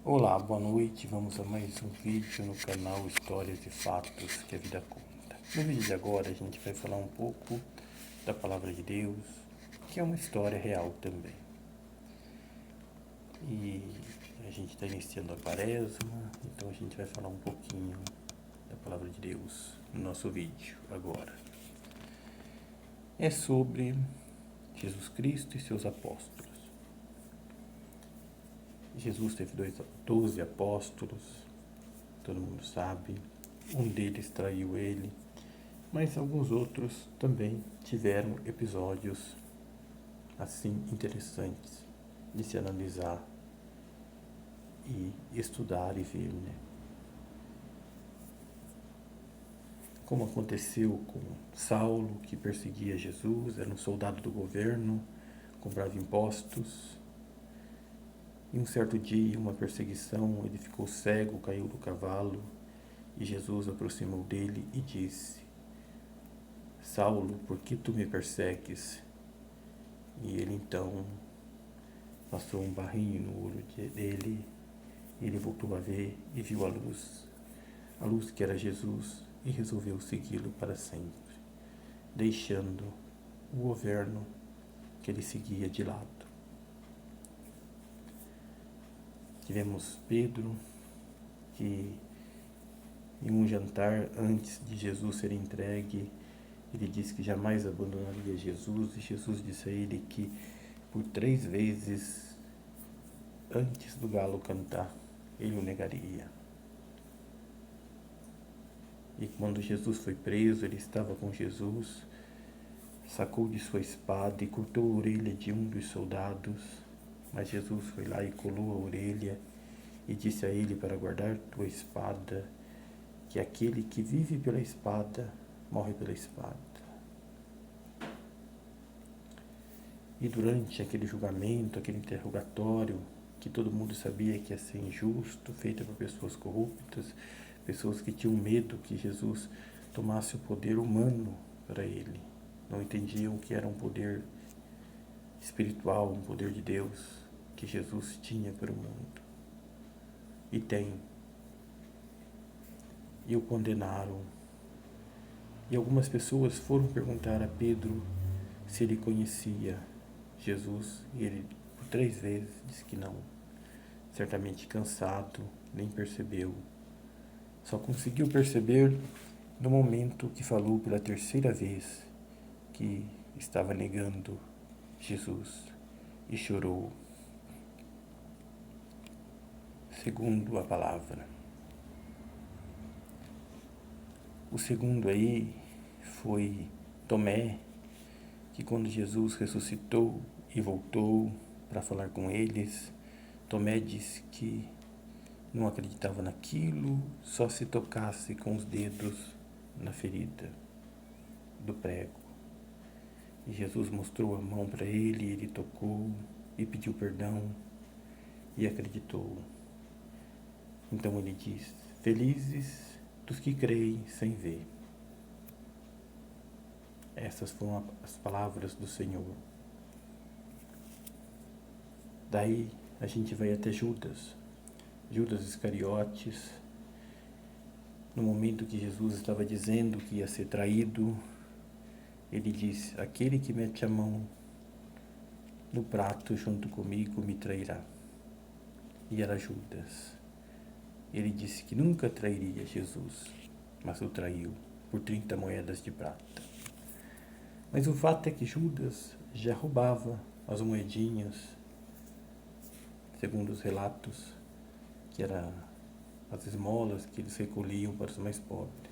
Olá, boa noite. Vamos a mais um vídeo no canal Histórias e Fatos que a Vida Conta. No vídeo de agora a gente vai falar um pouco da Palavra de Deus, que é uma história real também. E a gente está iniciando a Quaresma, então a gente vai falar um pouquinho da Palavra de Deus no nosso vídeo agora. É sobre Jesus Cristo e seus apóstolos. Jesus teve 12 apóstolos, todo mundo sabe. Um deles traiu ele, mas alguns outros também tiveram episódios assim interessantes de se analisar e estudar e ver, né? Como aconteceu com Saulo, que perseguia Jesus, era um soldado do governo, cobrava impostos. E um certo dia, uma perseguição, ele ficou cego, caiu do cavalo, e Jesus aproximou dele e disse: Saulo, por que tu me persegues? E ele então passou um barrinho no olho dele, e ele voltou a ver e viu a luz que era Jesus, e resolveu segui-lo para sempre, deixando o governo que ele seguia de lado. Tivemos Pedro, que em um jantar antes de Jesus ser entregue, ele disse que jamais abandonaria Jesus, e Jesus disse a ele que por 3 vezes antes do galo cantar, ele o negaria. E quando Jesus foi preso, ele estava com Jesus, sacou de sua espada e cortou a orelha de um dos soldados, mas Jesus foi lá e colou a orelha e disse a ele para guardar tua espada, que aquele que vive pela espada, morre pela espada. E durante aquele julgamento, aquele interrogatório, que todo mundo sabia que ia ser injusto, feito por pessoas corruptas, pessoas que tinham medo que Jesus tomasse o poder humano para ele. Não entendiam que era um poder espiritual, um poder de Deus que Jesus tinha para o mundo. E tem. E o condenaram. E algumas pessoas foram perguntar a Pedro se ele conhecia Jesus, e ele por 3 vezes disse que não. Certamente cansado, nem percebeu. Só conseguiu perceber no momento que falou pela 3ª vez que estava negando Jesus e chorou, segundo a palavra. O segundo aí foi Tomé, que quando Jesus ressuscitou e voltou para falar com eles, Tomé disse que não acreditava naquilo, só se tocasse com os dedos na ferida do prego. E Jesus mostrou a mão para ele, ele tocou e pediu perdão e acreditou. Então ele diz: felizes dos que creem sem ver. Essas foram as palavras do Senhor. Daí a gente vai até Judas Iscariotes, no momento que Jesus estava dizendo que ia ser traído, ele disse: aquele que mete a mão no prato junto comigo me trairá. E era Judas. Ele disse que nunca trairia Jesus, mas o traiu por 30 moedas de prata. Mas o fato é que Judas já roubava as moedinhas, segundo os relatos, que eram as esmolas que eles recolhiam para os mais pobres.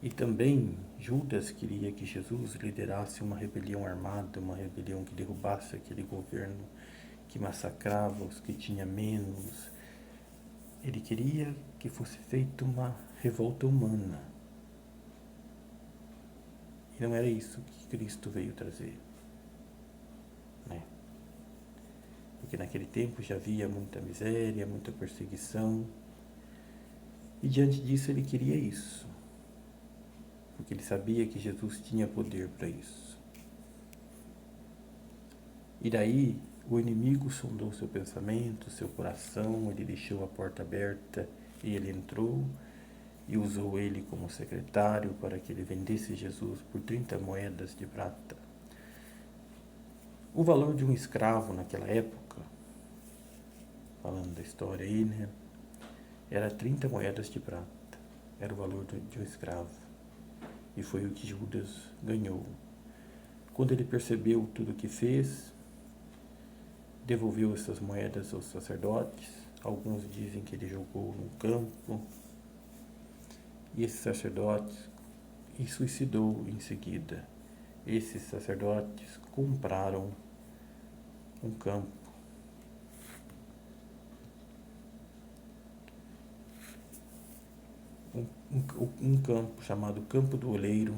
E também Judas queria que Jesus liderasse uma rebelião armada, uma rebelião que derrubasse aquele governo que massacrava os que tinham menos. Ele queria que fosse feita uma revolta humana. E não era isso que Cristo veio trazer, né? Porque naquele tempo já havia muita miséria, muita perseguição. E diante disso ele queria isso, porque ele sabia que Jesus tinha poder para isso. E daí O inimigo sondou seu pensamento, seu coração, ele deixou a porta aberta e ele entrou e usou ele como secretário para que ele vendesse Jesus por 30 moedas de prata. O valor de um escravo naquela época, falando da história aí, né, era 30 moedas de prata. Era o valor de um escravo. E foi o que Judas ganhou. Quando ele percebeu tudo o que fez, devolveu essas moedas aos sacerdotes. Alguns dizem que ele jogou no campo. E esses sacerdotes e suicidou em seguida. Esses sacerdotes compraram um campo. Um campo chamado Campo do Oleiro,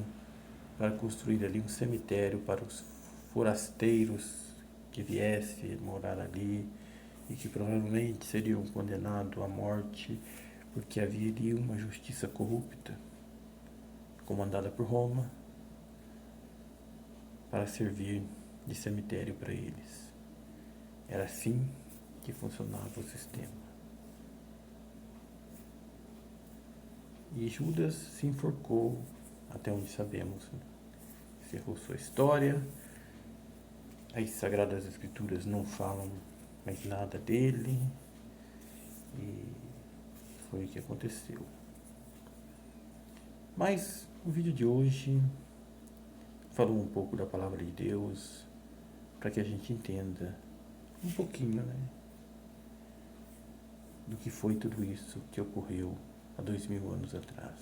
para construir ali um cemitério para os forasteiros que viessem morar ali e que provavelmente seriam condenados à morte, porque haveria uma justiça corrupta comandada por Roma para servir de cemitério para eles. Era assim que funcionava o sistema. E Judas se enforcou, até onde sabemos, né? Encerrou sua história. As Sagradas Escrituras não falam mais nada dele. E foi o que aconteceu. Mas o vídeo de hoje falou um pouco da palavra de Deus, para que a gente entenda um pouquinho, né, do que foi tudo isso que ocorreu há 2000 anos atrás.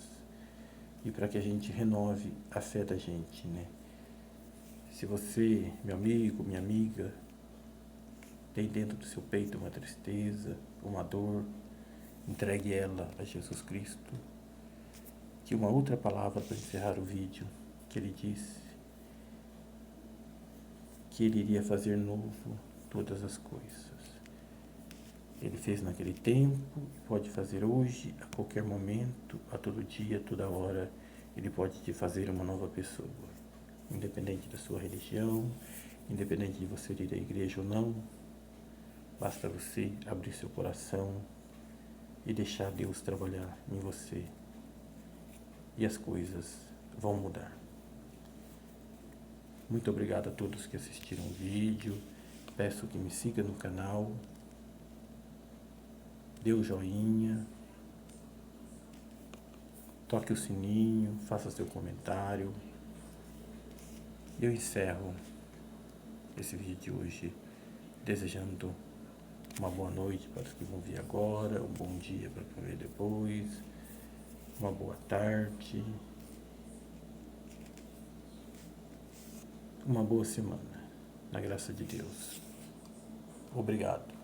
E para que a gente renove a fé da gente, né? Se você, meu amigo, minha amiga, tem dentro do seu peito uma tristeza, uma dor, entregue ela a Jesus Cristo. Que uma outra palavra para encerrar o vídeo, que ele disse que ele iria fazer novo todas as coisas. Ele fez naquele tempo e pode fazer hoje, a qualquer momento, a todo dia, a toda hora. Ele pode te fazer uma nova pessoa. Independente da sua religião, independente de você ir à igreja ou não, basta você abrir seu coração e deixar Deus trabalhar em você. E as coisas vão mudar. Muito obrigado a todos que assistiram o vídeo. Peço que me siga no canal. Dê o joinha. Toque o sininho. Faça seu comentário. Eu encerro esse vídeo de hoje desejando uma boa noite para os que vão ver agora, um bom dia para quem ver depois, uma boa tarde, uma boa semana, na graça de Deus. Obrigado.